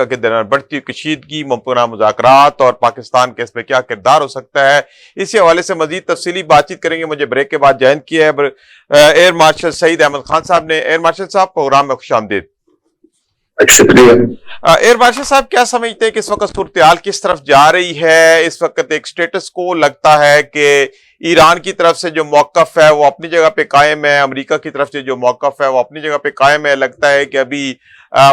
अमरीका के दरमियान बढ़ती हुई कशीदगी, मुमकिन मुज़ाकरात और पाकिस्तान के इसमें क्या किरदार हो सकता है, इसी हवाले से मजीद तफसीली बातचीत करेंगे। मुझे ब्रेक के बाद ज्वाइन किया है एयर मार्शल सईद अहमद खान साहब ने। एयर मार्शल साहब, प्रोग्राम में खुशामदीद। शुक्रिया। एयर मार्शल साहब, क्या समझते हैं कि इस वक्त सूरत-ए-हाल किस तरफ जा रही है? इस वक्त एक स्टेटस को लगता है कि ईरान की तरफ से जो मौक़िफ़ है वो अपनी जगह पे कायम है, अमेरिका की तरफ से जो मौक़िफ़ है वो अपनी जगह पे कायम है। लगता है कि अभी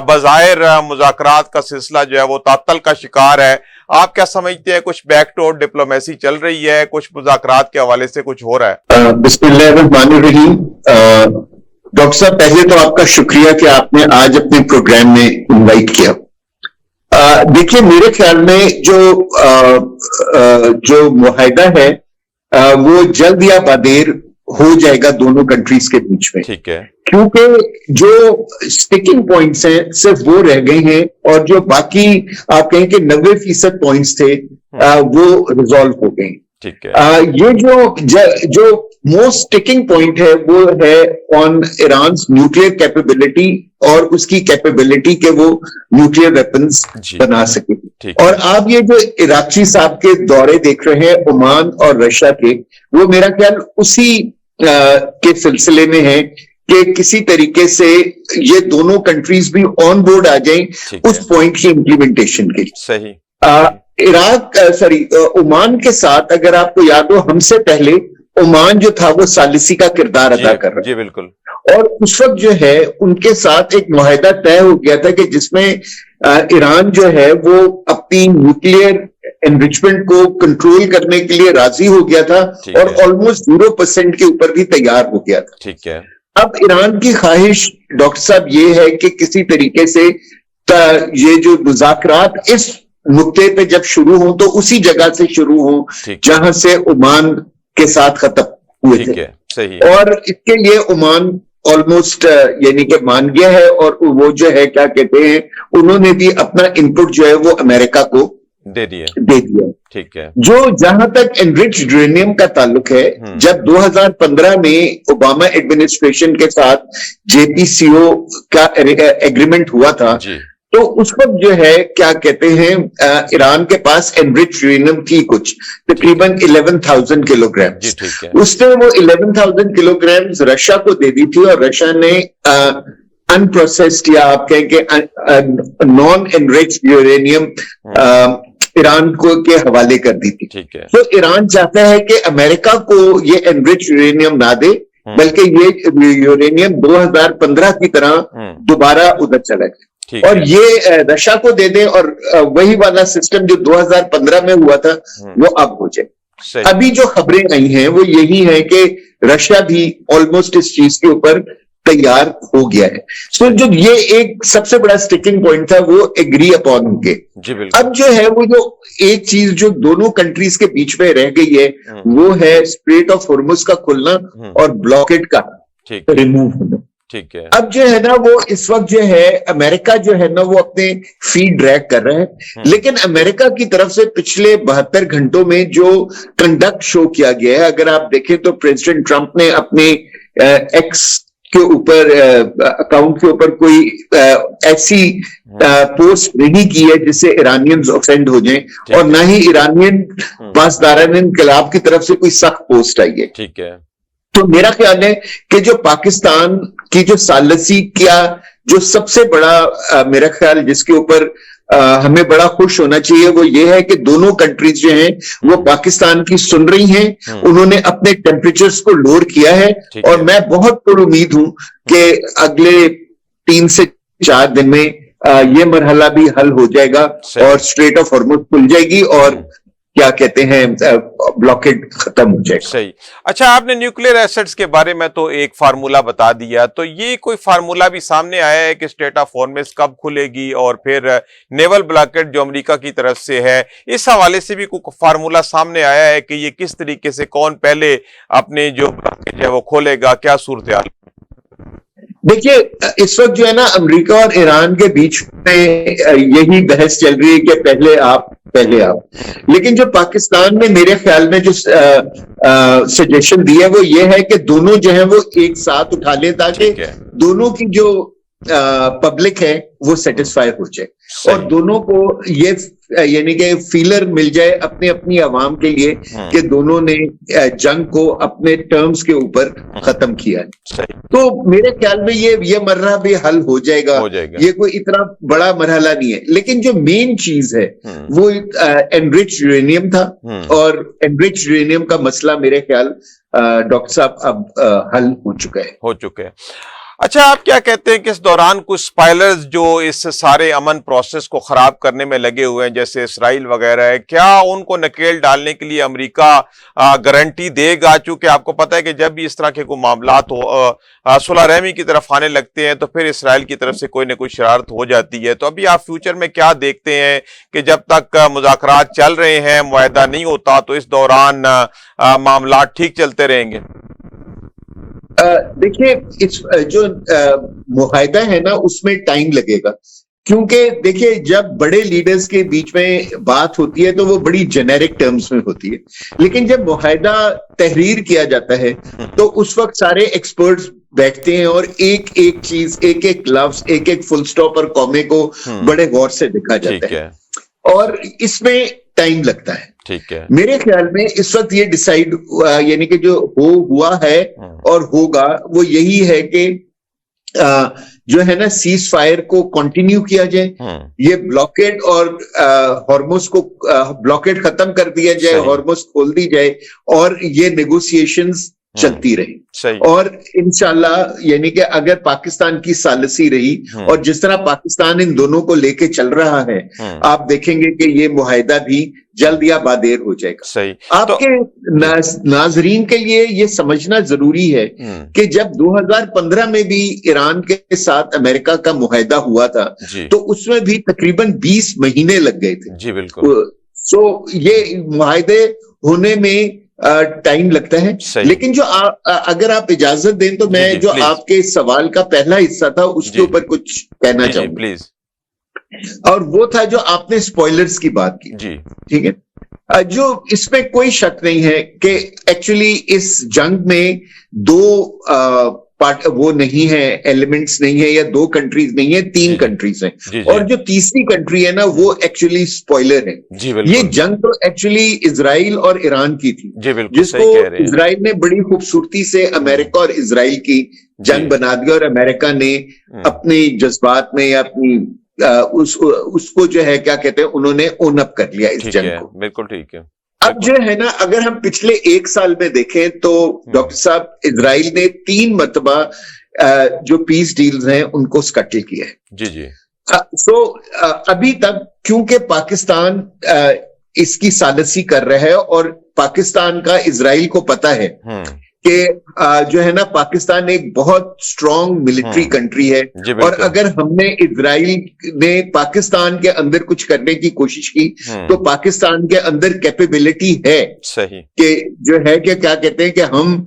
बज़ाहिर मुज़ाकरात का सिलसिला जो है वो तातल का शिकार है। आप क्या समझते हैं, कुछ बैकडोर डिप्लोमेसी चल रही है, कुछ मुज़ाकरात के हवाले से कुछ हो रहा है? बिस्मिल्लाहिर्रहमानिर्रहीम। डॉक्टर साहब, पहले तो आपका शुक्रिया कि आपने आज अपने प्रोग्राम में इनवाइट किया। देखिए, मेरे ख्याल में जो मुआहिदा है वो जल्द या बादेर हो जाएगा दोनों कंट्रीज के बीच में। ठीक है। क्योंकि जो स्टिकिंग पॉइंट्स हैं सिर्फ वो रह गए हैं, और जो बाकी आप कहें कि 90% पॉइंट्स थे वो रिजॉल्व हो गए। ठीक है। ये जो मोस्ट स्टिकिंग पॉइंट है वो है ऑन ईरान न्यूक्लियर कैपेबिलिटी और उसकी कैपेबिलिटी के वो न्यूक्लियर वेपन्स बना सके। और आप ये जो इराक़ची साहब के दौरे देख रहे हैं ओमान और रशिया के, वो मेरा ख्याल उसी के सिलसिले में है कि किसी तरीके से ये दोनों कंट्रीज भी ऑन बोर्ड आ जाएं उस पॉइंट की इम्प्लीमेंटेशन के। सही। ओमान के साथ अगर आपको याद हो, हमसे पहले ओमान जो था वो सालिसी का किरदार अदा कर रहा है। जी बिल्कुल। और उस वक्त जो है उनके साथ एक मुआहिदा तय हो गया था कि जिसमें ईरान जो है वो अपनी न्यूक्लियर एनरिचमेंट को कंट्रोल करने के लिए राजी हो गया था और ऑलमोस्ट 0% के ऊपर भी तैयार हो गया था। ठीक है। अब ईरान की ख्वाहिश डॉक्टर साहब ये है कि किसी तरीके से ये जो मुज़ाकरात इस नुक्ते पे जब शुरू हो तो उसी जगह से शुरू हो जहां से ओमान के साथ खत्म हुए थे। सही। और इसके लिए ओमान ऑलमोस्ट यानी कि मान गया है, और वो जो है क्या कहते हैं, उन्होंने भी अपना इनपुट जो है वो अमेरिका को दे दिया। ठीक है। जो जहां तक एनरिच्ड यूरेनियम का ताल्लुक है, जब 2015 में ओबामा एडमिनिस्ट्रेशन के साथ JPCO का एग्रीमेंट हुआ था, तो उस वक्त जो है क्या कहते हैं ईरान के पास एनरिच्ड यूरेनियम थी कुछ तकरीबन 11,000 किलोग्राम। उसने वो 11,000 किलोग्राम रशिया को दे दी थी, और रशिया ने अनप्रोसेस्ड या आप कहें कि नॉन एनरिच्ड यूरेनियम ईरान को के हवाले कर दी थी। ठीक है। तो ईरान चाहता है कि अमेरिका को ये एनरिच्ड यूरेनियम ना दे, बल्कि ये यूरेनियम 2015 की तरह दोबारा उधर चला जाए और ये रशिया को दे दें, और वही वाला सिस्टम जो 2015 में हुआ था वो अब हो जाए। अभी जो खबरें आई हैं वो यही है कि रशिया भी ऑलमोस्ट इस चीज के ऊपर तैयार हो गया है। तो जो ये एक सबसे बड़ा स्टिकिंग पॉइंट था वो एग्री अपॉन उनके। अब जो है वो जो एक चीज जो दोनों कंट्रीज के बीच में रह गई है वो है स्ट्रेट ऑफ हॉर्मुज का खुलना और ब्लॉकेड का रिमूव होना। ठीक है। अब जो है ना वो इस वक्त जो है अमेरिका जो है ना वो अपने फीट ड्रैग कर रहा है, लेकिन अमेरिका की तरफ से पिछले 72 घंटों में जो कंडक्ट शो किया गया है, अगर आप देखें तो प्रेसिडेंट ट्रंप ने अपने एक्स के ऊपर अकाउंट के ऊपर कोई ऐसी पोस्ट नहीं की है जिससे ईरानियंस ऑफेंड हो जाएं, और ना ही ईरानियन पासदारान इनकलाब की तरफ से कोई सख्त पोस्ट आई है। ठीक है। तो मेरा ख्याल है कि जो पाकिस्तान की जो सालसी का जो सबसे बड़ा मेरा ख्याल जिसके ऊपर हमें बड़ा खुश होना चाहिए वो ये है कि दोनों कंट्रीज जो हैं वो पाकिस्तान की सुन रही हैं, उन्होंने अपने टेम्परेचर्स को लोअर किया है, और मैं बहुत पुर उम्मीद हूं कि अगले 3 से 4 दिन में ये मरहला भी हल हो जाएगा और स्ट्रेट ऑफ हॉर्मुज खुल जाएगी और क्या कहते हैं ब्लॉकेड खत्म हो जाएगा। सही। अच्छा, आपने न्यूक्लियर एसेट्स के बारे में तो एक फार्मूला बता दिया, तो ये कोई फार्मूला भी सामने आया है कि स्टेट ऑफ हॉर्मुज कब खुलेगी, और फिर नेवल ब्लॉकेड जो अमेरिका की तरफ से है इस हवाले से भी कोई फार्मूला सामने आया है कि ये किस तरीके से कौन पहले अपने जो ब्लॉकेज है वो खोलेगा, क्या सूरत हाल? देखिए, इस वक्त जो है ना अमेरिका और ईरान के बीच में यही बहस चल रही है कि पहले आप, लेकिन जो पाकिस्तान ने मेरे ख्याल में जो सजेशन दिया है वो ये है कि दोनों जो है वो एक साथ उठा लें ताकि दोनों की जो पब्लिक है वो सेटिस्फाई हो जाए सही। और दोनों को ये यानी कि फीलर मिल जाए अपने अपनी आवाम के लिए कि दोनों ने जंग को अपने टर्म्स के ऊपर खत्म किया है। सही। तो मेरे ख्याल में ये मरहला भी हल हो जाएगा। ये कोई इतना बड़ा मरहला नहीं है, लेकिन जो मेन चीज है वो एनरिच यूरेनियम था और एनरिच यूरेनियम का मसला मेरे ख्याल डॉक्टर साहब अब हल हो चुके हैं। अच्छा, आप क्या कहते हैं कि इस दौरान कुछ स्पाइलर्स जो इस सारे अमन प्रोसेस को खराब करने में लगे हुए हैं, जैसे इसराइल वगैरह है, क्या उनको नकेल डालने के लिए अमेरिका गारंटी देगा? चूंकि आपको पता है कि जब भी इस तरह के कोई मामलात हो सुलह रहमी की तरफ आने लगते हैं तो फिर इसराइल की तरफ से कोई ना कोई शरारत हो जाती है। तो अभी आप फ्यूचर में क्या देखते हैं कि जब तक मुज़ाकरात चल रहे हैं, मुआहदा नहीं होता, तो इस दौरान मामलात ठीक चलते रहेंगे? देखिए, इस जो मुआहदा है ना उसमें टाइम लगेगा, क्योंकि देखिए जब बड़े लीडर्स के बीच में बात होती है तो वो बड़ी जेनेरिक टर्म्स में होती है, लेकिन जब मुआहदा तहरीर किया जाता है तो उस वक्त सारे एक्सपर्ट्स बैठते हैं और एक एक चीज, एक एक लफ्ज, एक एक फुल स्टॉप और कॉमे को बड़े गौर से देखा जाता है और इसमें टाइम लगता है। ठीक है। मेरे ख्याल में इस वक्त ये डिसाइड यानी कि जो हुआ है और होगा वो यही है कि जो है ना सीज फायर को कंटिन्यू किया जाए, ये ब्लॉकेड और हॉर्मुज को ब्लॉकेड खत्म कर दिया जाए, हॉर्मुज खोल दी जाए और ये नेगोशिएशंस चलती रही। और इंशाल्लाह यानी कि अगर पाकिस्तान की सालसी रही और जिस तरह पाकिस्तान इन दोनों को लेके चल रहा है, आप देखेंगे कि ये मुआहदा भी जल्द या बादेर हो जाएगा। सही। आपके नाजरीन के लिए ये समझना जरूरी है कि जब 2015 में भी ईरान के साथ अमेरिका का मुआहदा हुआ था तो उसमें भी तकरीबन 20 महीने लग गए थे। जी बिल्कुल। सो ये मुआहदे होने में टाइम लगता है, लेकिन जो अगर आप इजाजत दें तो मैं जो आपके सवाल का पहला हिस्सा था उसके ऊपर कुछ कहना चाहूंगा प्लीज। और वो था जो आपने स्पॉयलर्स की बात की। जी ठीक है। जो इसमें कोई शक नहीं है कि एक्चुअली इस जंग में दो पार्ट वो नहीं है, एलिमेंट्स नहीं है या दो कंट्रीज नहीं है, तीन कंट्रीज हैं और जो तीसरी कंट्री है ना वो एक्चुअली स्पॉइलर है। ये जंग तो एक्चुअली इजराइल और ईरान की थी, जिसको इजराइल ने बड़ी खूबसूरती से अमेरिका और इजराइल की जंग बना दी और अमेरिका ने अपने जज्बात में या अपनी उसको जो है क्या कहते हैं उन्होंने ओन अप कर लिया इस जंग को। बिल्कुल ठीक है। अब जो है ना अगर हम पिछले एक साल में देखें तो डॉक्टर साहब इजराइल ने 3 मरतबा जो पीस डील्स हैं उनको स्कटल किया है। जी। सो अभी तक क्योंकि पाकिस्तान इसकी सालसी कर रहा है और पाकिस्तान का इजराइल को पता है कि जो है ना पाकिस्तान एक बहुत स्ट्रॉन्ग मिलिट्री कंट्री है और अगर हमने इजराइल ने पाकिस्तान के अंदर कुछ करने की कोशिश की तो पाकिस्तान के अंदर कैपेबिलिटी है सही कि जो है कि क्या कहते हैं कि हम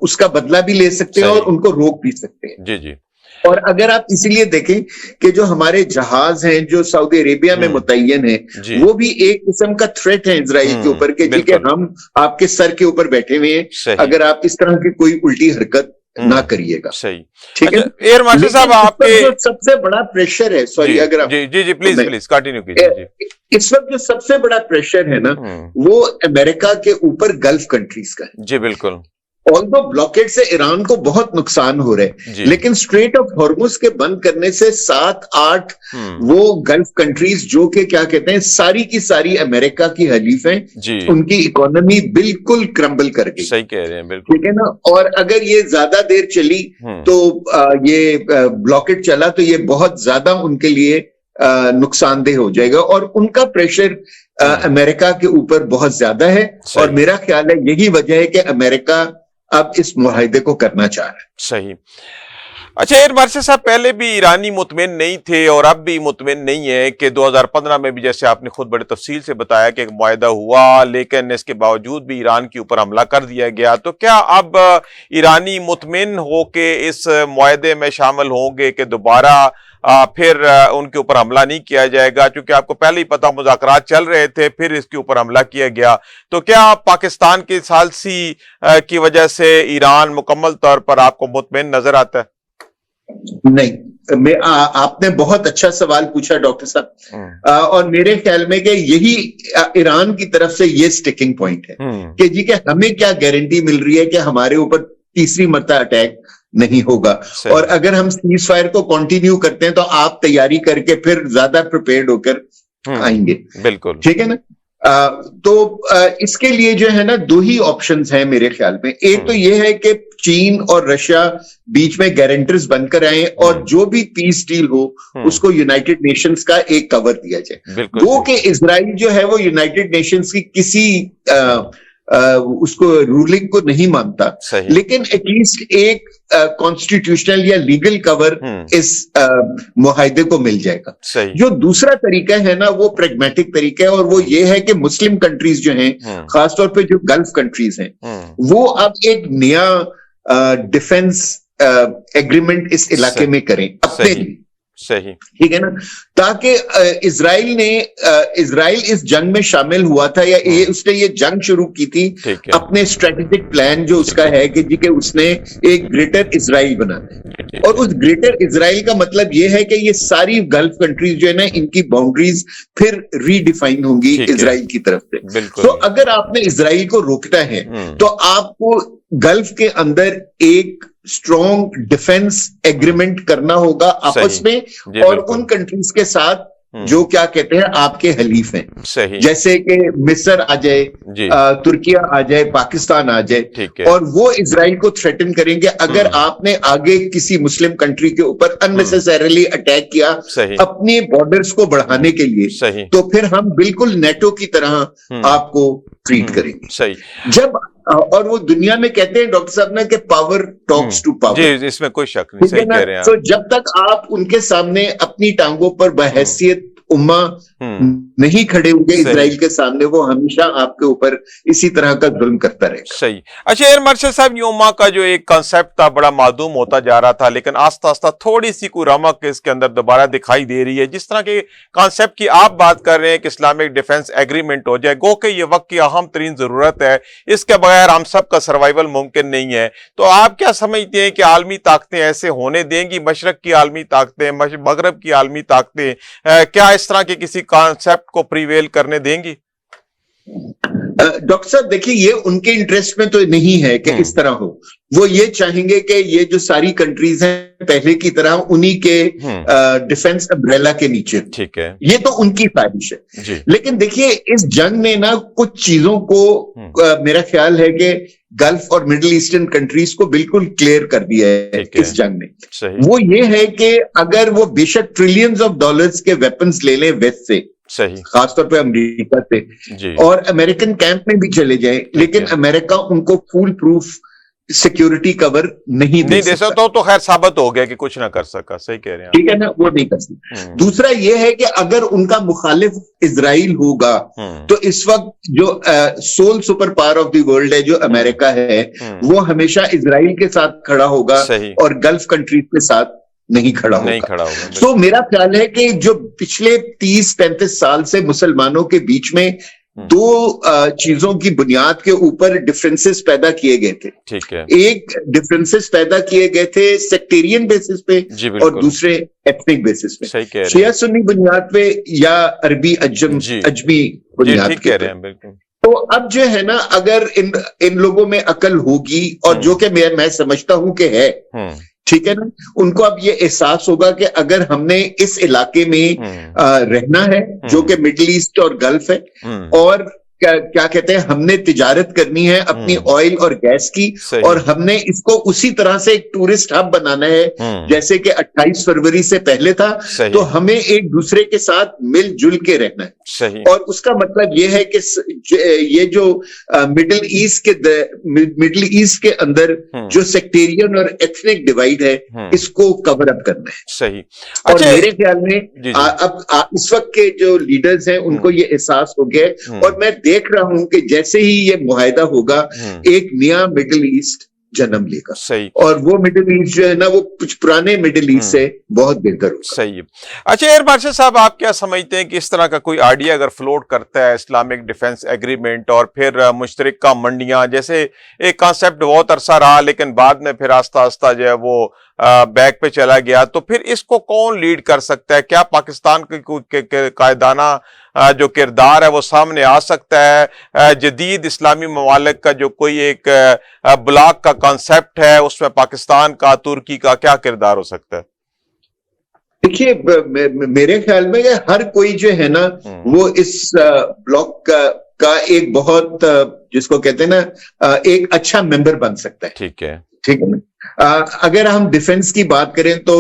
उसका बदला भी ले सकते हैं और उनको रोक भी सकते हैं। जी। और अगर आप इसीलिए देखें कि जो हमारे जहाज हैं जो सऊदी अरेबिया में मुतय्यन है वो भी एक किस्म का थ्रेट है इजराइल के ऊपर के जी हम आपके सर के ऊपर बैठे हुए हैं, अगर आप इस तरह की कोई उल्टी हरकत ना करिएगा। सही। ठीक है। एयर मार्शल साहब आपके जो सबसे बड़ा प्रेशर है, सॉरी अगर आप जी प्लीज कंटिन्यू कीजिए। इस वक्त जो सबसे बड़ा प्रेशर है ना वो अमेरिका के ऊपर गल्फ कंट्रीज का है। जी बिल्कुल। ऑल्दो ब्लॉकेट से ईरान को बहुत नुकसान हो रहा है, लेकिन स्ट्रेट ऑफ हॉर्मुज के बंद करने से 7-8 वो गल्फ कंट्रीज जो कि क्या कहते हैं सारी की सारी अमेरिका की हलीफ हैं, उनकी इकोनॉमी बिल्कुल क्रम्बल कर गई। सही कह रहे हैं, बिल्कुल ठीक है ना। और अगर ये ज्यादा देर चली तो ये ब्लॉकेट चला तो ये बहुत ज्यादा उनके लिए नुकसानदेह हो जाएगा और उनका प्रेशर अमेरिका के ऊपर बहुत ज्यादा है और मेरा ख्याल है यही वजह है कि अमेरिका अब इस मुआहदे को करना चाह रहे हैं। सही। अच्छा एयर मार्शल साहब, पहले भी ईरानी मुतमिन नहीं थे और अब भी मुतमिन नहीं है कि 2015 में भी जैसे आपने खुद बड़े तफसील से बताया कि एक मुआहदा हुआ लेकिन इसके बावजूद भी ईरान के ऊपर हमला कर दिया गया। तो क्या अब ईरानी मुतमिन हो के इस मुआहदे में शामिल होंगे कि दोबारा फिर उनके ऊपर हमला नहीं किया जाएगा? क्योंकि आपको पहले ही पता मुज़ाकरात चल रहे थे, फिर इसके ऊपर हमला किया गया। तो क्या पाकिस्तान की सालसी की वजह से ईरान मुकम्मल तौर पर आपको मुतमिन नजर आता है? नहीं, आपने बहुत अच्छा सवाल पूछा डॉक्टर साहब, और मेरे ख्याल में कि यही ईरान की तरफ से ये स्टिकिंग पॉइंट है कि जी के हमें क्या गारंटी मिल रही है कि हमारे ऊपर तीसरी मरतबा अटैक नहीं होगा, और अगर हम सीज फायर को कंटिन्यू करते हैं तो आप तैयारी करके फिर ज्यादा प्रिपेयर्ड होकर आएंगे। बिल्कुल ठीक है ना। तो इसके लिए जो है ना दो ही ऑप्शंस हैं मेरे ख्याल में। एक तो ये है कि चीन और रशिया बीच में गारंटर्स बनकर आए और जो भी पीस डील हो उसको यूनाइटेड नेशंस का एक कवर दिया जाए। वो कि इजराइल जो है वो यूनाइटेड नेशंस की किसी उसको रूलिंग को नहीं मानता, लेकिन एटलीस्ट एक कॉन्स्टिट्यूशनल या लीगल कवर इस मुआहदे को मिल जाएगा। जो दूसरा तरीका है ना वो प्रेगमेटिक तरीका है, और वो ये है कि मुस्लिम कंट्रीज जो हैं, खासतौर पे जो गल्फ कंट्रीज हैं, वो अब एक नया डिफेंस एग्रीमेंट इस इलाके में करें अपने लिए। सही, ठीक है ना, ताकि इजराइल इस जंग में शामिल हुआ था, या उसने ये जंग शुरू की थी अपने स्ट्रेटेजिक प्लान जो उसका है कि जी के उसने एक ग्रेटर इजराइल बनाना है। और उस ग्रेटर इजराइल का मतलब ये है कि ये सारी गल्फ कंट्रीज जो है ना, इनकी बाउंड्रीज फिर रीडिफाइन होंगी इजराइल की तरफ से। तो अगर आपने इजराइल को रोकना है तो आपको गल्फ के अंदर एक स्ट्रॉन्ग डिफेंस एग्रीमेंट करना होगा आपस में, और उन कंट्रीज के साथ जो क्या कहते हैं आपके हलीफ हैं, जैसे कि मिस्र आ जाए, तुर्किया आ जाए, पाकिस्तान आ जाए, और वो इजराइल को थ्रेटन करेंगे अगर आपने आगे किसी मुस्लिम कंट्री के ऊपर अननेसेसरीली अटैक किया अपने बॉर्डर्स को बढ़ाने के लिए, तो फिर हम बिल्कुल नेटो की तरह आपको ट्रीट करेंगे। जब और वो दुनिया में कहते हैं डॉक्टर साहब ना कि पावर टॉक्स टू पावर, जी, इसमें कोई शक नहीं, सही कह रहे हैं। तो जब तक आप उनके सामने अपनी टांगों पर बहैसियत उम्मा नहीं खड़े होंगे इजराइल के सामने, वो हमेशा आपके ऊपर इसी तरह का जुल्म करता रहेगा। सही। अच्छा एयर मार्शल साहब, उम्मा का जो एक कॉन्सेप्ट था बड़ा मादूम होता जा रहा था, लेकिन आस्ता आस्ता थोड़ी सी कोई रमक इसके अंदर दोबारा दिखाई दे रही है। जिस तरह के कॉन्सेप्ट की आप बात कर रहे हैं कि इस्लामिक डिफेंस एग्रीमेंट हो जाए, गो के ये वक्त की अहम तरीन जरूरत है, इसके बगैर हम सब का सर्वाइवल मुमकिन नहीं है। तो आप क्या समझते हैं कि आलमी ताकतें ऐसे होने देंगी, मशरक की आलमी ताकतें, मगरब की आलमी ताकतें क्या इस तरह के किसी कॉन्सेप्ट को प्रीवेल करने देंगी? डॉक्टर साहब देखिए, ये उनके इंटरेस्ट में तो नहीं है कि इस तरह हो। वो ये चाहेंगे कि ये जो सारी कंट्रीज हैं पहले की तरह उन्हीं के डिफेंस अम्ब्रेला के नीचे। ठीक है, ये तो उनकी ख्वाहिश है। लेकिन देखिए इस जंग ने ना कुछ चीजों को मेरा ख्याल है कि गल्फ और मिडिल ईस्टर्न कंट्रीज को बिल्कुल क्लियर कर दिया है इस जंग ने। वो ये है कि अगर वो बेशक ट्रिलियंस ऑफ डॉलर्स के वेपन्स ले लें वेस्ट से, सही, खासतौर पे अमेरिका से, और अमेरिकन कैंप में भी चले जाएं, लेकिन अमेरिका उनको फुल प्रूफ सिक्योरिटी कवर नहीं दे सकता। तो खैर साबित हो गया कि कुछ ना कर सका। सही कह रहे हैं, ठीक है ना, वो नहीं कर सकता। दूसरा ये है कि अगर उनका मुखालिफ इजराइल होगा तो इस वक्त जो sole super power of the world है जो अमेरिका है, वो हमेशा इजराइल के साथ खड़ा होगा और गल्फ कंट्रीज के साथ नहीं खड़ा होगा। तो मेरा ख्याल है कि जो पिछले 30-35 साल से मुसलमानों के बीच में दो चीजों की बुनियाद के ऊपर डिफरेंसेस पैदा किए गए थे। ठीक है, एक डिफरेंसेस पैदा किए गए थे सेक्टेरियन बेसिस पे और दूसरे एथनिक बेसिस पे, शिया सुन्नी बुनियाद पे या अरबी अजमी बुनियाद पे। तो अब जो है ना, अगर इन लोगों में अकल होगी, और जो कि मैं समझता हूं कि है, ठीक है ना, उनको अब ये एहसास होगा कि अगर हमने इस इलाके में रहना है जो कि मिडिल ईस्ट और गल्फ है, और क्या कहते हैं, हमने तिजारत करनी है अपनी ऑयल और गैस की, और हमने इसको उसी तरह से एक टूरिस्ट हब बनाना है जैसे कि 28 फरवरी से पहले था, तो हमें एक दूसरे के साथ मिलजुल के रहना है। और उसका मतलब ये है कि ये जो मिडिल ईस्ट के अंदर जो सेक्टेरियन और एथनिक डिवाइड है, इसको कवर अप करना है। सही। और मेरे ख्याल में अब इस वक्त के जो लीडर्स हैं उनको ये एहसास हो गया है, और मैं देख रहा हूं कि जैसे ही ये मुआहिदा होगा एक नया मिडिल ईस्ट जन्म लेगा। सही। और वो मिडिल ईस्ट जो है ना, वो कुछ पुराने मिडिल ईस्ट से बहुत बेहतर होगा। सही है। अच्छा एयर मार्शल साहब, आप क्या समझते हैं कि इस तरह का कोई आइडिया अगर फ्लोट करता है इस्लामिक डिफेंस एग्रीमेंट और फिर मुश्तरका मंडियां, जैसे एक कॉन्सेप्ट बहुत अरसा रहा, लेकिन बाद में फिर आस्ता आस्ता जो है वो बैक पे चला गया, तो फिर इसको कौन लीड कर सकता है? क्या पाकिस्तान के कायदाना जो किरदार है वो सामने आ सकता है? जदीद इस्लामी ममालिक का जो कोई एक ब्लॉक का कॉन्सेप्ट है, उसमें पाकिस्तान का, तुर्की का क्या किरदार हो सकता है? देखिए, मेरे ख्याल में हर कोई जो है ना, वो इस ब्लॉक का एक बहुत, जिसको कहते हैं ना, एक अच्छा मेंबर बन सकता है। ठीक है, ठीक है ना। अगर हम डिफेंस की बात करें तो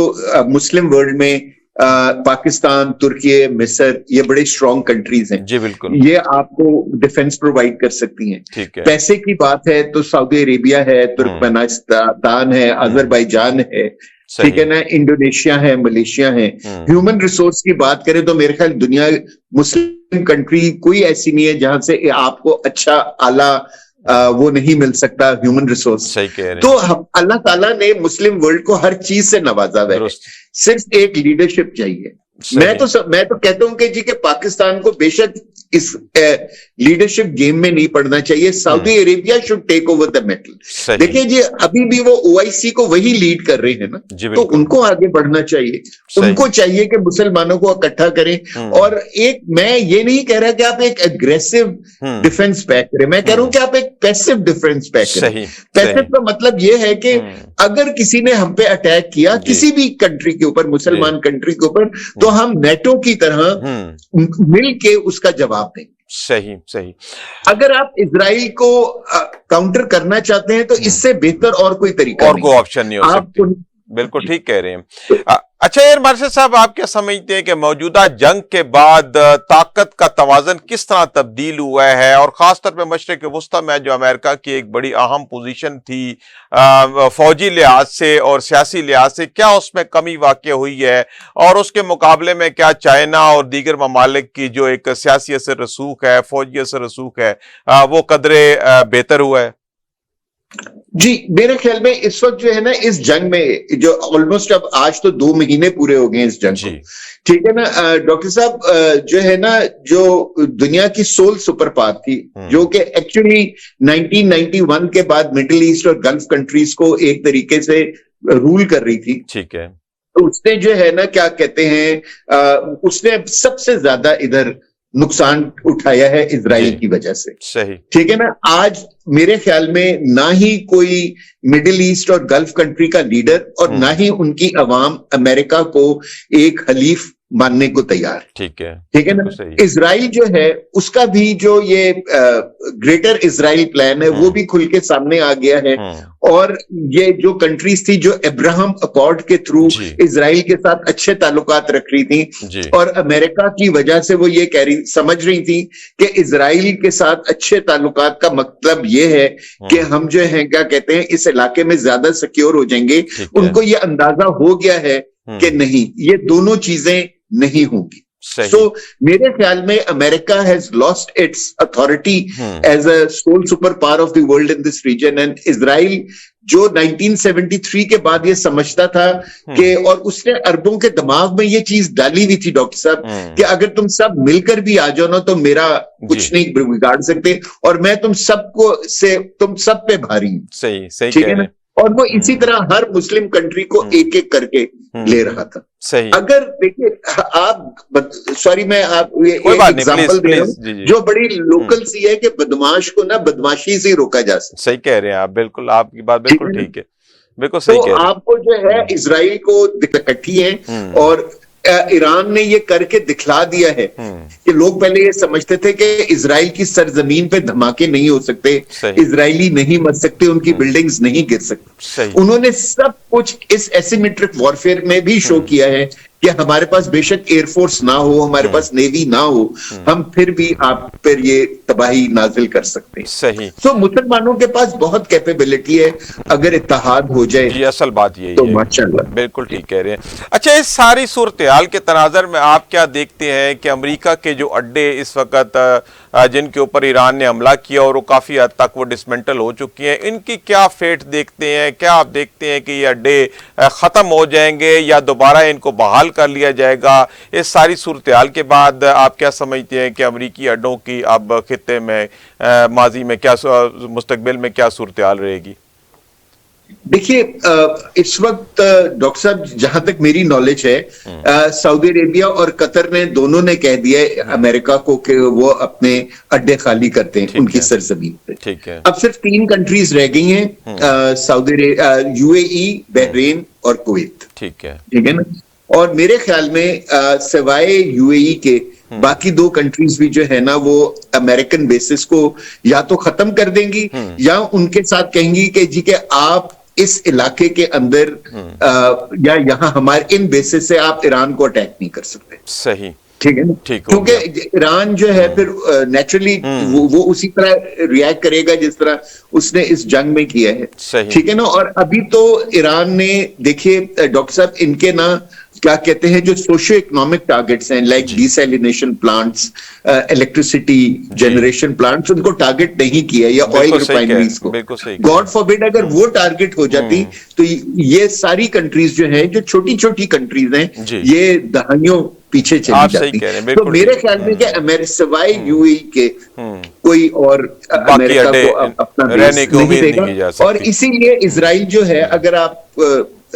मुस्लिम वर्ल्ड में पाकिस्तान, तुर्की, मिस्र, ये बड़े स्ट्रॉन्ग कंट्रीज हैं। जी बिल्कुल। ये आपको डिफेंस प्रोवाइड कर सकती हैं। ठीक है। पैसे की बात है तो सऊदी अरेबिया है, तुर्कमेनिस्तान है, अजरबैजान है, ठीक है ना, इंडोनेशिया है, मलेशिया है। ह्यूमन रिसोर्स की बात करें तो मेरे ख्याल दुनिया, मुस्लिम कंट्री कोई ऐसी नहीं है जहां से आपको अच्छा आला वो नहीं मिल सकता ह्यूमन रिसोर्स। सही कह रहे हैं। तो हम, अल्लाह ताला ने मुस्लिम वर्ल्ड को हर चीज से नवाजा है, सिर्फ एक लीडरशिप चाहिए। मैं तो कहता हूं कि जी के पाकिस्तान को बेशक इस लीडरशिप गेम में नहीं पड़ना चाहिए। Saudi Arabia should take over the metal. देखिए जी, अभी भी वो ओआईसी को वही लीड कर रहे हैं ना, तो उनको आगे बढ़ना चाहिए। उनको चाहिए कि मुसलमानों को इकट्ठा करें। और एक, मैं ये नहीं कह रहा कि आप एक एग्रेसिव डिफेंस पैक करें, मैं कह रहा हूं कि आप एक पैसिव डिफेंस पैक करें। पैसिव का मतलब ये है कि अगर किसी ने हम पे अटैक किया, किसी भी कंट्री के ऊपर, मुसलमान कंट्री के ऊपर, तो हम नेटो की तरह मिल के उसका जवाब दें। सही सही। अगर आप इजराइल को काउंटर करना चाहते हैं तो इससे बेहतर और कोई तरीका और कोई ऑप्शन नहीं हो सकती। बिल्कुल ठीक कह रहे हैं। अच्छा यार मार्शल साहब, आप क्या समझते हैं कि मौजूदा जंग के बाद ताकत का तवाज़न किस तरह तब्दील हुआ है, और खासतौर पे मशरिक वस्ता में जो अमेरिका की एक बड़ी अहम पोजीशन थी फौजी लिहाज से और सियासी लिहाज से, क्या उसमें कमी वाक़ई हुई है, और उसके मुकाबले में क्या चाइना और दीगर ममालिक की जो एक सियासी असर रसूख है, फौजी असर रसूख है, वो कदरे बेहतर हुआ है? जी, मेरे ख्याल में इस वक्त जो है ना, इस जंग में जो ऑलमोस्ट अब आज तो 2 महीने पूरे हो गए इस जंग को, ठीक है ना डॉक्टर साहब, जो है ना, जो दुनिया की सोल सुपर पावर थी, जो कि एक्चुअली 1991 के बाद मिडिल ईस्ट और गल्फ कंट्रीज को एक तरीके से रूल कर रही थी, ठीक है, तो उसने जो है ना, क्या कहते हैं, उसने सबसे ज्यादा इधर नुकसान उठाया है इजराइल की वजह से। सही, ठीक है ना। आज मेरे ख्याल में ना ही कोई मिडिल ईस्ट और गल्फ कंट्री का लीडर और ना ही उनकी अवाम अमेरिका को एक हलीफ मानने को तैयार। ठीक है ना। इजराइल जो है, उसका भी जो ये ग्रेटर इजराइल प्लान है, वो भी खुल के सामने आ गया है। और ये जो कंट्रीज थी जो अब्राहम अकॉर्ड के थ्रू इजराइल के साथ अच्छे ताल्लुकात रख रही थी, और अमेरिका की वजह से वो ये समझ रही थी कि इजराइल के साथ अच्छे ताल्लुकात का मतलब ये है कि हम जो है, क्या कहते हैं, इस इलाके में ज्यादा सिक्योर हो जाएंगे। उनको ये अंदाजा हो गया है कि नहीं, ये दोनों चीजें नहीं होंगी। So, मेरे ख्याल में America has lost its authority as a sole super power of the world in this region. And Israel जो 1973 के बाद ये समझता था कि, और उसने अरबों के दिमाग में ये चीज डाली हुई थी डॉक्टर साहब, कि अगर तुम सब मिलकर भी आ जाओ ना, तो मेरा कुछ नहीं बिगाड़ सकते, और मैं तुम सब पे भारी हूं। सही सही, ठीक है ना। और वो इसी तरह हर मुस्लिम कंट्री को एक एक करके ले रहा था। सही। अगर देखिए आप, सॉरी मैं आप एग्जांपल दे रहा हूं जो बड़ी लोकल सी है, कि बदमाश को ना बदमाशी से रोका जा सकता। सही कह रहे हैं आप, बिल्कुल आपकी बात बिल्कुल ठीक है, बिल्कुल सही कह रहे हैं। आपको जो है इजराइल को इकट्ठी है, और ईरान ने ये करके दिखला दिया है कि लोग पहले ये समझते थे कि इजराइल की सरजमीन पे धमाके नहीं हो सकते, इजरायली नहीं मर सकते, उनकी बिल्डिंग्स नहीं गिर सकती। उन्होंने सब कुछ इस एसिमेट्रिक वॉरफेयर में भी शो किया है कि हमारे पास बेशक एयरफोर्स ना हो, हमारे पास नेवी ना हो, हम फिर भी आप पर ये तबाही नाजिल कर सकते हैं। सही। तो मुसलमानों के पास बहुत कैपेबिलिटी है, अगर इत्तेहाद हो जाए। जी, असल बात यही तो है, माशाअल्लाह, बिल्कुल ठीक कह रहे हैं। अच्छा, इस सारी सूरत हाल के तनाजर में आप क्या देखते हैं कि अमेरिका के जो अड्डे इस वक्त जिनके ऊपर ईरान ने हमला किया और वो काफी हद तक वो डिसमेंटल हो चुकी हैं, इनकी क्या फेट देखते हैं? क्या आप देखते हैं कि ये अड्डे खत्म हो जाएंगे या दोबारा इनको बहाल कर लिया जाएगा? इस सारी सूरत हाल के बाद आप क्या समझते हैं कि अमरीकी अड्डों की अब खित्ते में माजी में क्या, मुस्तकबिल में क्या सूरत हाल रहेगी? देखिए, इस वक्त डॉक्टर साहब, जहां तक मेरी नॉलेज है, सऊदी अरेबिया और कतर ने दोनों ने कह दिया है अमेरिका को कि वो अपने अड्डे खाली करते हैं उनकी सरजमीन पे। ठीक है। अब सिर्फ 3 कंट्रीज रह गई हैं, यूएई, बहरीन और कुवैत। ठीक है। ठीक है ना। और मेरे ख्याल में सिवाय यूएई के बाकी 2 कंट्रीज भी जो है ना, वो अमेरिकन बेसिस को या तो खत्म कर देंगी या उनके साथ कहेंगी कि जी के आप इस इलाके के अंदर या यहाँ हमारे इन बेसिस से आप ईरान को अटैक नहीं कर सकते। सही। ठीक है ना। क्योंकि ईरान जो है फिर नेचुरली वो उसी तरह रिएक्ट करेगा जिस तरह उसने इस जंग में किया है। ठीक है ना। और अभी तो ईरान ने, देखिए डॉक्टर साहब, इनके ना क्या कहते हैं, जो सोशियो इकोनॉमिक टारगेट्स हैं, like desalination plants, electricity generation plants, उनको टारगेट नहीं किया, या ऑयल रिफाइनरीज को। गॉड फॉरबिड अगर वो टारगेट हो जाती तो ये सारी कंट्रीज जो है, जो छोटी छोटी कंट्रीज हैं, ये दहाइयों पीछे चली जाती। तो मेरे ख्याल में कि सिवाय यूएई के कोई और अमेरिका को अपना देश नहीं देगा। और इसीलिए इजराइल जो है, अगर आप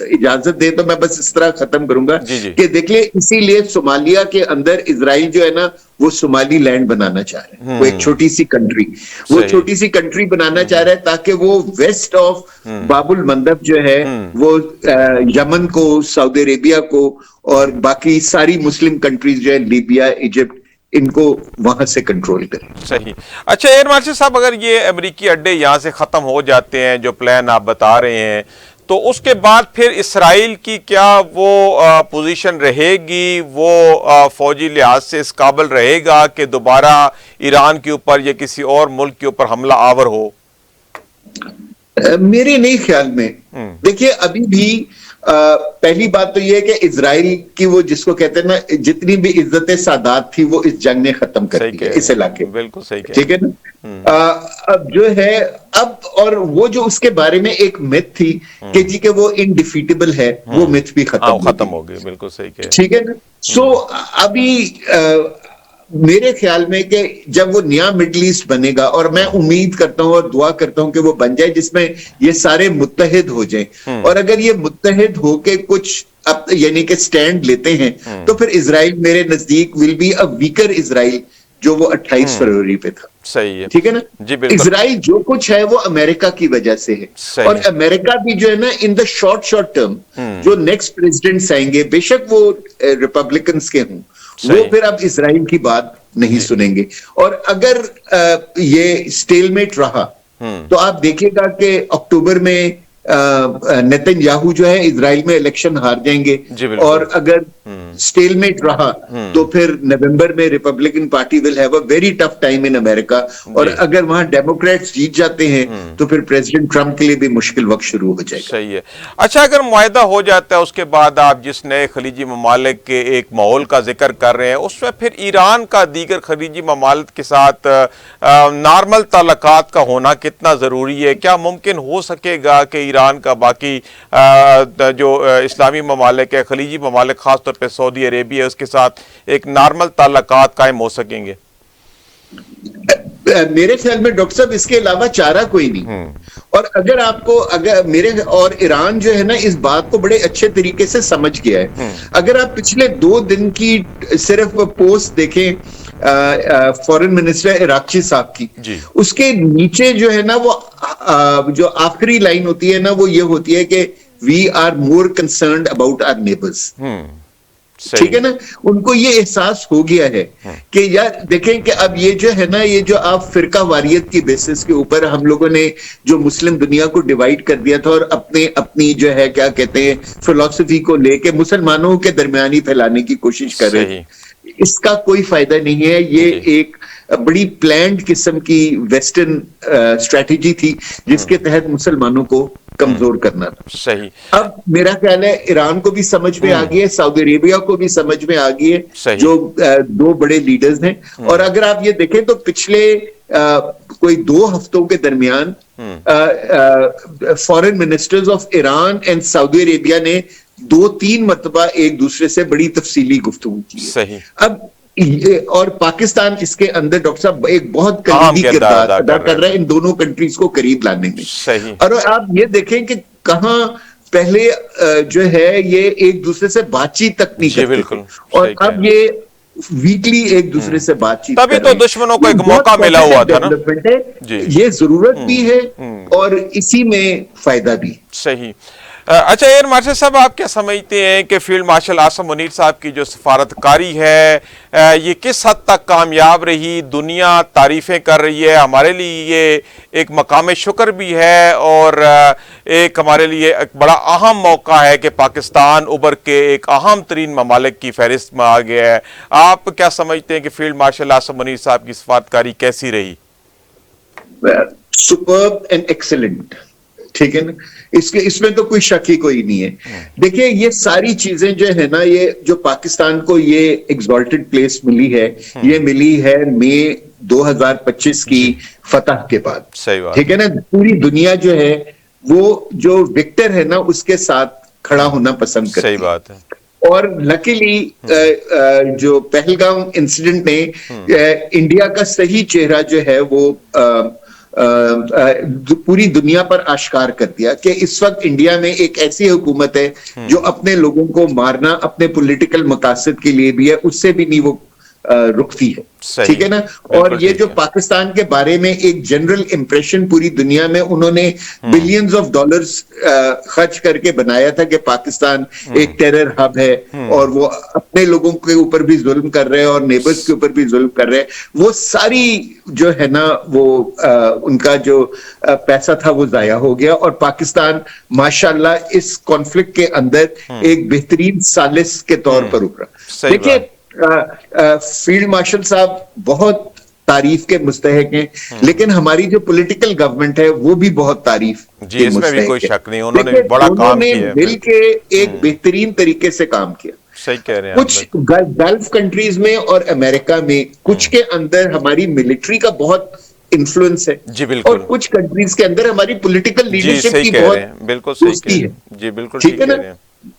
इजाजत दे तो मैं बस इस तरह खत्म करूंगा कि देखिए, इसीलिए सोमालिया के अंदर इजराइल जो है ना, वो सोमाली लैंड बनाना चाह रहे हैं। वो एक छोटी सी कंट्री, वो छोटी सी कंट्री बनाना चाह रहा है ताकि वो वेस्ट ऑफ बाबुल मंदब जो है, वो यमन को, सऊदी अरेबिया को और बाकी सारी मुस्लिम कंट्रीज जो है, लीबिया, इजिप्ट, इनको वहां से कंट्रोल करें। सही। अच्छा एयर मार्शल साहब, अगर ये अमेरिकी अड्डे यहाँ से खत्म हो जाते हैं, जो प्लान आप बता रहे हैं, तो उसके बाद फिर इसराइल की क्या वो पोजीशन रहेगी, वो फौजी लिहाज से इस काबिल रहेगा कि दोबारा ईरान के ऊपर या किसी और मुल्क के ऊपर हमला आवर हो? मेरे नहीं ख्याल में। देखिए, अभी भी पहली बात तो यह है कि इजराइल की वो जिसको कहते हैं ना, जितनी भी इज्जत सादात थी वो इस जंग ने खत्म कर दी है इस इलाके। बिल्कुल सही। ठीक है ना। अब जो है, अब और वो जो उसके बारे में एक मिथ थी कि जी के वो इनडिफीटेबल है, वो मिथ भी खत्म हो गई। बिल्कुल सही। ठीक है ना। सो अभी मेरे ख्याल में कि जब वो नया मिडिल ईस्ट बनेगा, और मैं उम्मीद करता हूं और दुआ करता हूं कि वो बन जाए जिसमें ये सारे मुत्तहिद हो जाएं, और अगर ये मुत्तहिद होके कुछ यानी कि स्टैंड लेते हैं, तो फिर इजराइल मेरे नजदीक will be a weaker Israel, जो वो 28 फरवरी पे था। सही है। ठीक है ना। जी बिल्कुल। इजराइल जो कुछ है वो अमेरिका की वजह से है, और अमेरिका भी जो है ना, इन द शॉर्ट टर्म जो नेक्स्ट प्रेसिडेंट्स आएंगे, बेशक वो रिपब्लिकन के हों, वो फिर अब इजराइल की बात नहीं सुनेंगे। और अगर ये स्टेलमेट रहा तो आप देखिएगा कि अक्टूबर में नेतन्याहू जो है इजराइल में इलेक्शन हार जाएंगे, और अगर स्टेलमेट रहा तो फिर नवंबर में Republican party will have a very tough time in America, और अगर वहां डेमोक्रेट्स जीत जाते हैं तो फिर प्रेसिडेंट ट्रंप के लिए भी मुश्किल वक्त शुरू हो जाएगा। सही है। अच्छा, अगर मुआहदा हो जाता है, उसके बाद आप जिस नए खलीजी ममालिक के एक माहौल का जिक्र कर रहे हैं, उसमें फिर ईरान का दीगर खलीजी ममालिक के साथ नॉर्मल ताल्लुकात का होना कितना जरूरी है? क्या मुमकिन हो सकेगा कि ईरान का बाकी जो इस्लामी ममालिक है, खलीजी ममालिक, खासतौर पर सऊदी अरेबिया, उसके साथ एक नॉर्मल ताल्लुकात कायम हो सकेंगे? मेरे ख्याल में डॉक्टर साहब इसके अलावा चारा कोई नहीं। और अगर मेरे और ईरान जो है ना, इस बात को बड़े अच्छे तरीके से समझ गया है। अगर आप पिछले 2 दिन की सिर्फ पोस्ट देखें फॉरेन मिनिस्टर इराक़ची साहब की, उसके नीचे जो है ना, वो जो आखिरी लाइन होती है ना, वो ये होती है कि we are more concerned about our neighbours. ठीक है ना। उनको ये एहसास हो गया है कि यार देखें कि अब ये जो है ना, ये जो आप फिरका वारियत की बेसिस के ऊपर हम लोगों ने जो मुस्लिम दुनिया को डिवाइड कर दिया था, और अपनी जो है क्या कहते हैं फिलॉसफी को लेके मुसलमानों के दरमियानी फैलाने की कोशिश कर रहे हैं, इसका कोई फायदा नहीं है। ये एक बड़ी प्लान्ड किस्म की वेस्टर्न स्ट्रेटेजी थी जिसके तहत मुसलमानों को कमजोर करना था। सही। अब मेरा ख्याल है ईरान को भी समझ में आ गई है, सऊदी अरेबिया को भी समझ में आ गई है, जो 2 बड़े लीडर्स हैं। और अगर आप ये देखें तो पिछले कोई 2 हफ्तों के दरमियान foreign ministers of Iran and Saudi Arabia ने 2-3 मरतबा एक दूसरे से बड़ी तफसीली गुफ्तगू की है। सही। अब और पाकिस्तान इसके अंदर डॉक्टर साहब एक बहुत करीबी किरदार अदा कर रहा है इन दोनों कंट्रीज को करीब लाने में। सही। और आप ये देखें कि कहाँ पहले जो है ये एक दूसरे से बातचीत तक नहीं करते थे, और अब ये वीकली एक दूसरे से बातचीत, तभी तो दुश्मनों को एक मौका मिला हुआ था ना जी। ये जरूरत भी है और इसी में फायदा भी। सही। अच्छा एयर मार्शल साहब, आप क्या समझते हैं कि फील्ड मार्शल आसिम मुनीर साहब की जो सफारतकारी है ये किस हद तक कामयाब रही? दुनिया तारीफें कर रही है, हमारे लिए ये एक मकाम शुक्र भी है और एक हमारे लिए एक बड़ा अहम मौका है कि पाकिस्तान उभर के एक अहम तरीन ममालिक की फहरिस्त में आ गया है। आप क्या समझते हैं कि फील्ड मार्शल आसिम मुनीर साहब की सफारतकारी कैसी रही? सुपर्ब एंड एक्सीलेंट, ठीक है ना, इसमें तो कोई शक ही कोई नहीं है। देखिए ये सारी चीजें जो है ना, ये जो पाकिस्तान को ये एग्जॉल्टेड प्लेस मिली है, ये मिली है मई 2025 की फतह के बाद। सही बात, ठीक है ना। पूरी दुनिया जो है वो जो विक्टर है ना उसके साथ खड़ा होना पसंद करती है। सही बात है। और लकीली जो पहलगाम इंसिडेंट ने इंडिया का सही चेहरा जो है वो पूरी दुनिया पर आश्कार कर दिया कि इस वक्त इंडिया में एक ऐसी हुकूमत है जो अपने लोगों को मारना अपने पॉलिटिकल मकासद के लिए भी है, उससे भी नहीं वो रुकती है। ठीक है ना। और ये जो पाकिस्तान के बारे में एक जनरल इंप्रेशन पूरी दुनिया में उन्होंने बिलियंस ऑफ डॉलर्स खर्च करके बनाया था कि पाकिस्तान एक टेरर हब है और वो अपने लोगों के ऊपर भी जुल्म कर रहे हैं और नेबर्स के ऊपर भी जुल्म कर रहे हैं, वो सारी जो है ना वो उनका जो पैसा था वो जाया हो गया और पाकिस्तान माशाल्लाह इस कॉन्फ्लिक्ट के अंदर एक बेहतरीन सालिस के तौर पर उभरा। देखिए फील्ड मार्शल साहब बहुत तारीफ के मुस्तहिक हैं, लेकिन हमारी जो पॉलिटिकल गवर्नमेंट है वो भी बहुत तारीफ जी, इसमें भी कोई शक नहीं, उन्होंने बड़ा काम किया, मिल के एक बेहतरीन तरीके से काम किया। सही कह रहे हैं। कुछ गल्फ कंट्रीज में और अमेरिका में कुछ के अंदर हमारी मिलिट्री का बहुत इन्फ्लुएंस है जी, बिल्कुल, और कुछ कंट्रीज के अंदर हमारी पॉलिटिकल लीडरशिप की बहुत बिल्कुल सही है जी, बिल्कुल ठीक है ना।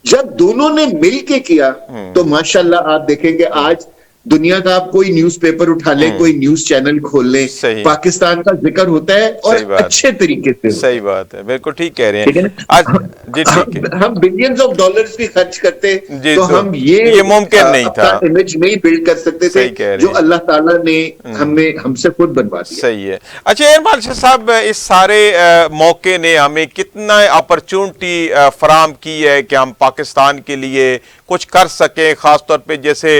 जब दोनों ने मिल के किया तो माशाल्लाह आप देखेंगे आज दुनिया का आप कोई न्यूज़पेपर उठा ले, कोई न्यूज चैनल खोल ले, पाकिस्तान का जिक्र होता है और अच्छे तरीके से। सही बात है, बिल्कुल ठीक कह रहे हैं। आज जी ठीक है, हम बिलियंस ऑफ डॉलर्स भी खर्च करते तो हम ये मुमकिन नहीं था, इमेज नहीं बिल्ड कर सकते थे जो अल्लाह ताला ने हमसे खुद बनवा दिया। सही है। अच्छा एयर मार्शल साहब, इस सारे मौके ने हमें कितना अपॉर्चुनिटी फराम की है कि हम पाकिस्तान के लिए कुछ कर सके, खासतौर पे जैसे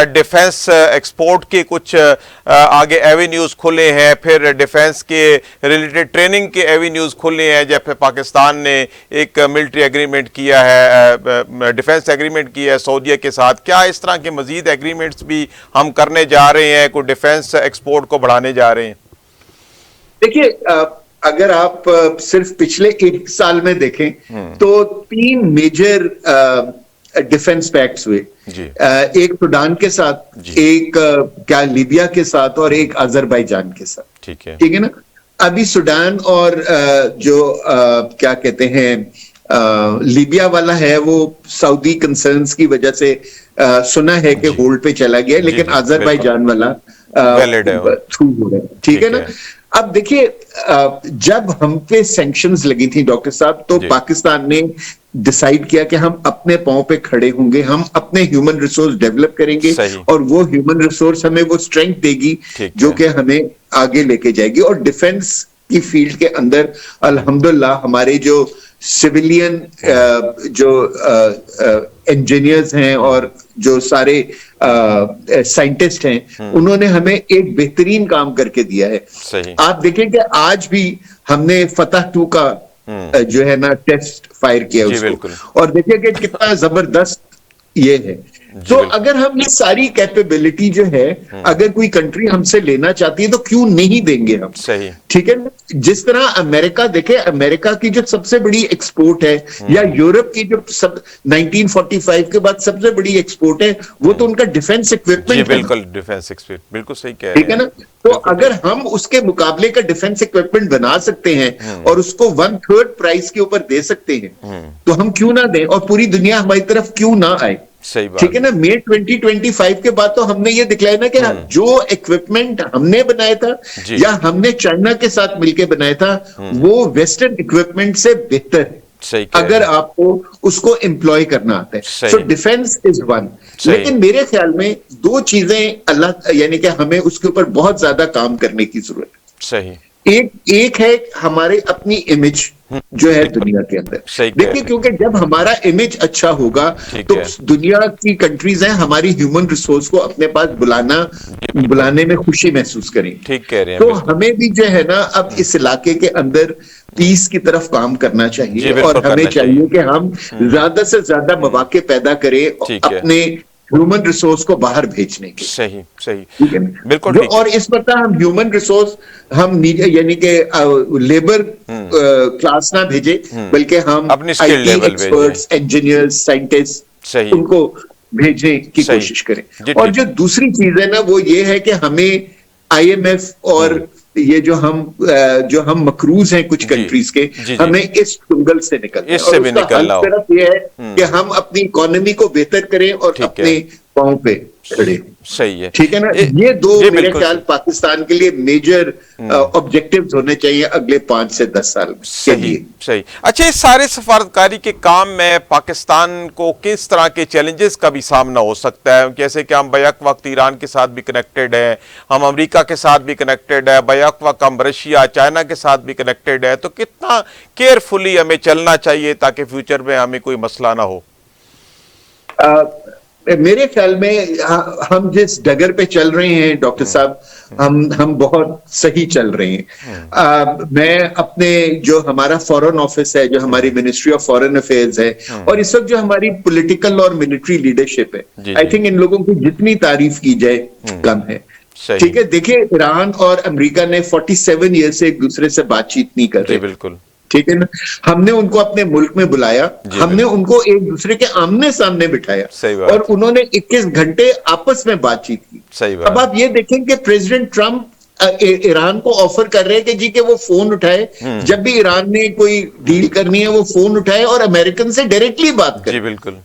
डिफेंस एक्सपोर्ट के कुछ आगे एवेन्यूज खुले हैं, फिर डिफेंस के रिलेटेड ट्रेनिंग के एवेन्यूज खुले हैं, जैसे पाकिस्तान ने एक मिलिट्री एग्रीमेंट किया है, डिफेंस एग्रीमेंट किया है सऊदीया के साथ। क्या इस तरह के मजीद एग्रीमेंट्स भी हम करने जा रहे हैं, कोई डिफेंस एक्सपोर्ट को बढ़ाने जा रहे हैं? देखिए अगर आप सिर्फ पिछले एक साल में देखें तो 3 मेजर डिफेंस पैक्ट्स हुए, एक सूडान के साथ, एक क्या लीबिया के साथ और एक अजरबैजान के साथ। ठीक है ना। अभी सूडान और जो क्या कहते हैं लीबिया वाला है वो सऊदी कंसर्न्स की वजह से सुना है कि होल्ड पे चला गया, लेकिन अजरबैजान वाला थ्रू हो रहा है। ठीक है ना। अब देखिए जब हम पे सैंक्शंस लगी थी डॉक्टर साहब, तो पाकिस्तान ने डिसाइड किया कि हम अपने पांव पे खड़े होंगे, हम अपने ह्यूमन रिसोर्स डेवलप करेंगे और वो ह्यूमन रिसोर्स हमें वो स्ट्रेंथ देगी जो कि हमें आगे लेके जाएगी। और डिफेंस की फील्ड के अंदर अल्हम्दुलिल्लाह हमारे जो सिविलियन जो इंजीनियर्स हैं और जो सारे साइंटिस्ट हैं, उन्होंने हमें एक बेहतरीन काम करके दिया है। आप देखें कि आज भी हमने फतह 2 का जो है ना टेस्ट फायर किया उसको, और देखिए कि कितना जबरदस्त ये है। तो अगर हम ये सारी कैपेबिलिटी जो है अगर कोई कंट्री हमसे लेना चाहती है तो क्यों नहीं देंगे हम। सही। ठीक है। जिस तरह अमेरिका, देखे अमेरिका की जो सबसे बड़ी एक्सपोर्ट है या यूरोप की जो 1945 के बाद सबसे बड़ी एक्सपोर्ट है वो तो उनका डिफेंस इक्विपमेंट है। बिल्कुल डिफेंस इक्विपमेंट, बिल्कुल सही कह रहे हैं। ठीक है ना। तो अगर हम उसके मुकाबले का डिफेंस इक्विपमेंट बना सकते हैं और उसको 1/3 प्राइस के ऊपर दे सकते हैं तो हम क्यों ना दें और पूरी दुनिया हमारी तरफ क्यों ना आए। सही बात। ठीक है ना। मई 2025 के बाद तो हमने ये दिखलाया ना कि जो इक्विपमेंट हमने बनाया था या हमने चाइना के साथ मिलकर बनाया था वो वेस्टर्न इक्विपमेंट से बेहतर है। सही कह अगर आपको उसको एम्प्लॉय करना आता है। So defence is one. लेकिन मेरे ख्याल में दो चीजें अल्लाह यानी कि हमें उसके ऊपर बहुत ज्यादा काम करने की जरूरत है। सही। एक है हमारे अपनी इमेज जो है दुनिया के अंदर। देखिए, क्योंकि जब हमारा इमेज अच्छा होगा तो दुनिया की कंट्रीज हैं हमारी ह्यूमन रिसोर्स को अपने पास बुलाने में खुशी महसूस करें। ठीक कह रहे हैं। तो हमें भी जो है ना अब इस इलाके के अंदर पीस की तरफ काम करना चाहिए और हमें चाहिए कि हम ज्यादा से ज्यादा मौके पैदा करें अपने ह्यूमन रिसोर्स को बाहर भेजने के। सही सही, ठीक है, बिल्कुल ठीक। और इस पर हम ह्यूमन रिसोर्स हम यानी कि लेबर क्लास ना भेजे, बल्कि हम अपनी skill level experts, engineers, scientist उनको भेजने की कोशिश करें। और जो दूसरी चीज है ना वो ये है कि हमें IMF और ये जो हम मकरूज हैं कुछ कंट्रीज के, हमें इस चुंगल से निकलना है। और उसका हल सिर्फ ये है कि हम अपनी इकोनॉमी को बेहतर करें और अपने पांव पे खड़े। सही है, ठीक है ना। ये दो मेरे ख्याल पाकिस्तान के लिए मेजर ऑब्जेक्टिव्स होने चाहिए अगले 5 से 10 साल के लिए। सही। अच्छा, इस सारे सफारतकारी के काम में पाकिस्तान को किस तरह के चैलेंजेस का भी सामना हो सकता है? जैसे कि हम बैक वक्त ईरान के साथ भी कनेक्टेड है, हम अमेरिका के साथ भी कनेक्टेड है, बैक वक्त हम रशिया, चाइना के साथ भी कनेक्टेड है, तो कितना केयरफुली हमें चलना चाहिए ताकि फ्यूचर में हमें कोई मसला ना हो? मेरे ख्याल में हम जिस डगर पे चल रहे हैं डॉक्टर साहब, हम बहुत सही चल रहे हैं। मैं अपने जो हमारा फॉरेन ऑफिस है, जो हमारी मिनिस्ट्री ऑफ फॉरेन अफेयर्स है, और इस वक्त जो हमारी पॉलिटिकल और मिलिट्री लीडरशिप है, आई थिंक इन लोगों की जितनी तारीफ की जाए कम है। ठीक है, देखिए ईरान और अमेरिका ने 47 ईयर से एक दूसरे से बातचीत नहीं कर रहे। बिल्कुल ठीक है ना। हमने उनको अपने मुल्क में बुलाया, हमने उनको एक दूसरे के आमने सामने बिठाया और उन्होंने 21 घंटे आपस में बातचीत की। सही बात। अब आप ये देखें कि प्रेसिडेंट ट्रंप ईरान को ऑफर कर रहे हैं कि जी के वो फोन उठाए, जब भी ईरान ने कोई डील करनी है वो फोन उठाए और अमेरिकन से डायरेक्टली बात करे। जी बिल्कुल,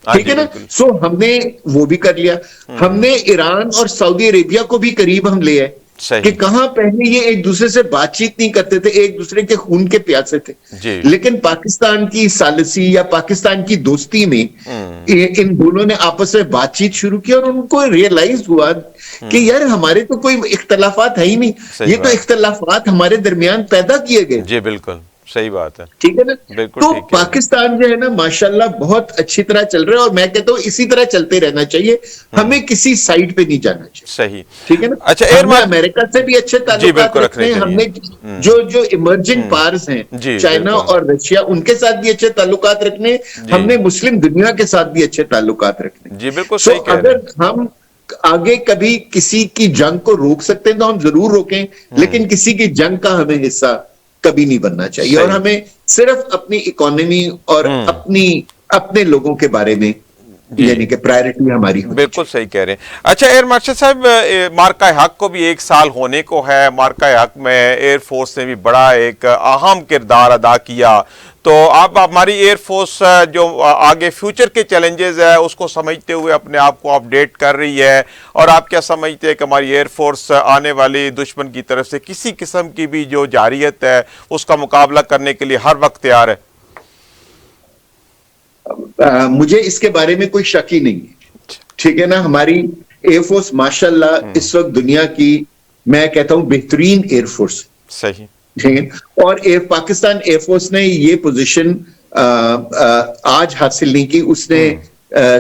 ठीक है ना। सो हमने वो भी कर लिया। हमने ईरान और सऊदी अरेबिया को भी करीब हम ले आए कि कहां पहले ये एक दूसरे से बातचीत नहीं करते थे, एक दूसरे के खून के प्यासे थे। लेकिन पाकिस्तान की सालिसी या पाकिस्तान की दोस्ती में इन दोनों ने आपस में बातचीत शुरू की और उनको रियलाइज हुआ कि यार हमारे तो कोई इख्तलाफात है ही नहीं, ये तो इख्तलाफात हमारे दरमियान पैदा किए गए। जी बिल्कुल सही बात है। ठीक है ना। तो पाकिस्तान जो है ना माशाल्लाह बहुत अच्छी तरह चल रहा है और मैं कहता हूँ इसी तरह चलते रहना चाहिए, हमें किसी साइड पे नहीं जाना चाहिए। सही, ठीक है ना। अच्छा, अमेरिका से भी अच्छे ताल्लुकात रखने हैं, हमने जो इमर्जिंग पावर्स हैं चाइना और रशिया, उनके साथ भी अच्छे ताल्लुकात रखने, हमने मुस्लिम दुनिया के साथ भी अच्छे ताल्लुकात रखने। जी बिल्कुल सही कह रहे हैं। अगर हम आगे कभी किसी की जंग को रोक सकते हैं तो हम जरूर रोकें, लेकिन किसी की जंग का हमें हिस्सा कभी नहीं बनना चाहिए और हमें सिर्फ अपनी इकोनॉमी और अपने लोगों के बारे में यानी कि प्रायोरिटी हमारी। बिल्कुल सही कह रहे हैं। अच्छा, एयर मार्शल साहब, मार्का हक को भी 1 साल होने को है। मार्का हक में एयरफोर्स ने भी बड़ा एक अहम किरदार अदा किया, तो आप हमारी एयरफोर्स जो आगे फ्यूचर के चैलेंजेस है उसको समझते हुए अपने आप को अपडेट कर रही है, और आप क्या समझते हैं कि हमारी एयरफोर्स आने वाली दुश्मन की तरफ से किसी किस्म की भी जो जारियत है उसका मुकाबला करने के लिए हर वक्त तैयार है? मुझे इसके बारे में कोई शक ही नहीं है। ठीक है ना। हमारी एयरफोर्स माशाल्लाह इस वक्त दुनिया की मैं कहता हूं बेहतरीन एयरफोर्स। सही। ठीक है। और पाकिस्तान एयरफोर्स ने ये पोजीशन आज हासिल नहीं की, उसने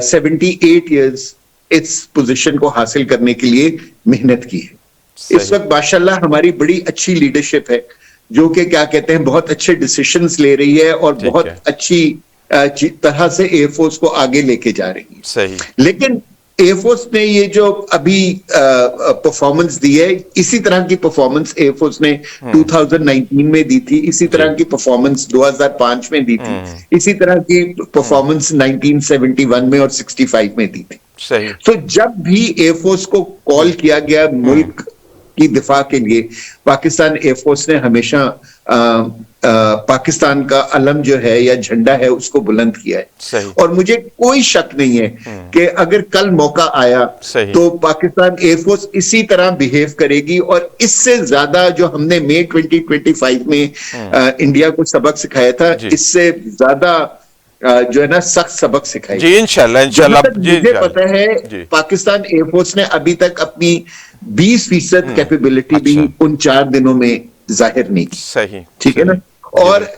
78 इयर्स इस पोजीशन को हासिल करने के लिए मेहनत की है। इस वक्त माशाल्लाह हमारी बड़ी अच्छी लीडरशिप है जो कि क्या कहते हैं बहुत अच्छे डिसीजंस ले रही है और बहुत अच्छी तरह से एयरफोर्स को आगे लेके जा रही है। सही। लेकिन एयरफोर्स ने ये जो अभी परफॉर्मेंस दी है, इसी तरह की परफॉर्मेंस एयरफोर्स ने 2019 में दी थी, इसी तरह की परफॉर्मेंस 2005 में दी थी, इसी तरह की परफॉर्मेंस 1971 में और 65 में दी थी। सही। तो जब भी एयरफोर्स को कॉल किया गया मुल्क की दिफा के लिए, पाकिस्तान एयरफोर्स ने हमेशा पाकिस्तान का अलम जो है या झंडा है उसको बुलंद किया है। सही। और मुझे कोई शक नहीं है कि अगर कल मौका आया तो पाकिस्तान एयरफोर्स इसी तरह बिहेव करेगी, और इससे ज्यादा जो हमने मई 2025 में इंडिया को सबक सिखाया था, इससे ज्यादा जो है ना सख्त सबक सिखाई। जी इंशाल्लाह इंशाल्लाह। मुझे पता है पाकिस्तान एयरफोर्स ने अभी तक अपनी 20% कैपेबिलिटी भी उन 4 दिनों में जाहिर नहीं की। सही, ठीक है ना। और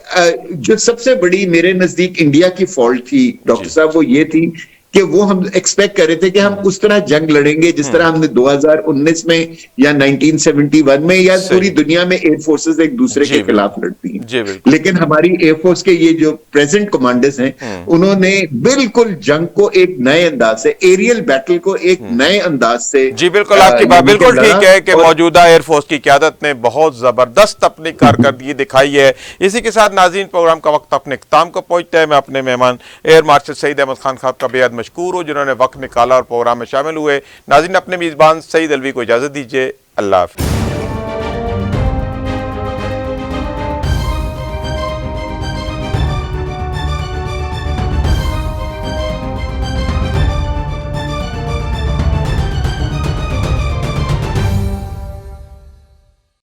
जो सबसे बड़ी मेरे नजदीक इंडिया की फॉल्ट थी डॉक्टर साहब, वो ये थी कि वो हम एक्सपेक्ट कर रहे थे कि हम उस तरह जंग लड़ेंगे जिस तरह हमने 2019 में या 1971 में या पूरी दुनिया में एयर फोर्सेस एक दूसरे के खिलाफ लड़ती हैं। लेकिन हमारी एयरफोर्स के ये जो प्रेजेंट कमांडर्स हैं उन्होंने बिल्कुल जंग को एक नए अंदाज से, एरियल बैटल को एक नए अंदाज से। जी बिल्कुल, आपकी बात बिल्कुल ठीक है कि मौजूदा एयरफोर्स की क्यादत ने बहुत जबरदस्त अपनी कारकर्दगी दिखाई है। इसी के साथ नाज़रीन प्रोग्राम का वक्त अपने इख्तिताम को पहुंचता है। मैं अपने मेहमान एयर मार्शल सईद अहमद खान साहब का बेहद मशकूर हूं जिन्होंने वक्त निकाला और प्रोग्राम में शामिल हुए। नाज़रीन अपने मेजबान सईद अलवी को इजाजत दीजिए। अल्लाह हाफ़िज़।